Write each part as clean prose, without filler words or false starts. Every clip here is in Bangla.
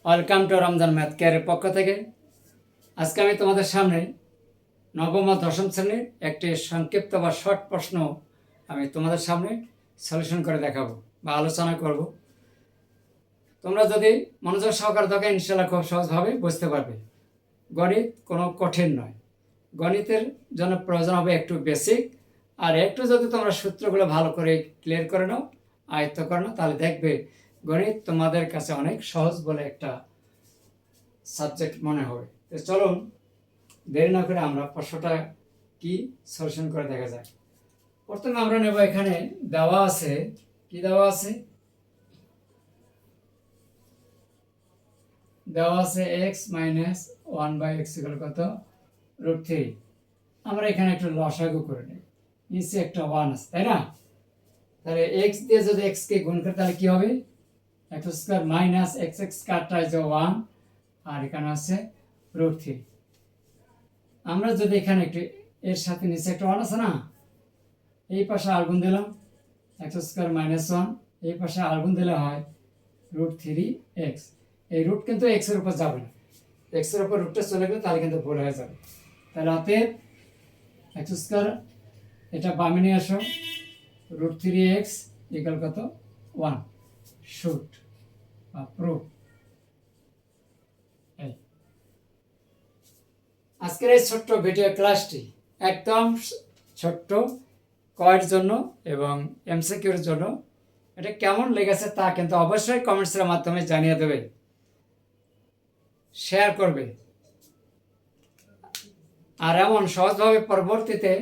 ওয়েলকাম টু রমজান ম্যাথ কেয়ারের পক্ষ থেকে আজকে আমি তোমাদের সামনে নবম ও দশম শ্রেণীর একটি সংক্ষিপ্ত বা শর্ট প্রশ্ন আমি তোমাদের সামনে সলিউশন করে দেখাবো বা আলোচনা করব। তোমরা যদি মনোযোগ সহকারে দেখো ইনশাআল্লাহ খুব সহজভাবে বুঝতে পারবে। গণিত কোনো কঠিন নয়, গণিতের জন্য প্রয়োজন হবে একটু বেসিক, আর একটু যদি তোমরা সূত্রগুলো ভালো করে ক্লিয়ার করে নাও, আয়ত্ত করে নাও, তাহলে দেখবে গণিত তোমাদের কাছে অনেক সহজ বলে একটা সাবজেক্ট মনে হবে। তো চলুন দেরি না করে আমরা প্রশ্নটা কি সলিউশন করে দেখা যায়। প্রথমে আমরা নেব, এখানে দেওয়া আছে, কি দেওয়া আছে, দেওয়া আছে এক্স মাইনাস 1/x কত √3। আমরা এখানে একটু লসাগু করে নিই, নিচে একটা 1 আছে, তাই না? তাহলে এক্স দিয়ে যদি এক্স কে গুণ করে তাহলে কি হবে, x² মাইনাস x কাটটা হচ্ছে 1, আর এখানে আছে √3। আমরা যদি এখানে একটু এর সাথে নিচে একটা 1 আছে না, এই পাশে আর গুণ দিলাম x² মাইনাস 1, এই পাশে আর গুণ দিলে হয় √3x। এই রুট কিন্তু x এর উপর যাবে না, x এর উপর রুটটা চলে গেলে তাহলে কিন্তু ভুল হয়ে যাবে। তাহলে অতএব x² এটা বামে নিয়ে আসো, √3x ইকুয়াল কত 1। শুট বা প্রুফ। আজকের এই ছোট্ট ভিডিও ক্লাসটি একদম ছোট্ট কয়ের জন্য এবং এমসিকিউর জন্য। এটা কেমন লেগেছে তা কিন্তু অবশ্যই কমেন্টসের মাধ্যমে জানিয়ে দেবে, শেয়ার করবে। আর এমন সহজভাবে পরবর্তীতে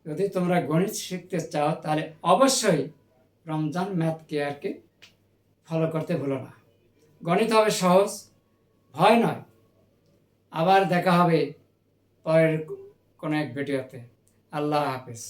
যদি তোমরা গণিত শিখতে চাও তাহলে অবশ্যই রমজান ম্যাথ কেয়ারকে ফলো করতে ভুলো না। গণিত হবে সহজ, ভয় নয়। আবার দেখা হবে পরের কোনো এক ভিডিওতে। আল্লাহ হাফেজ।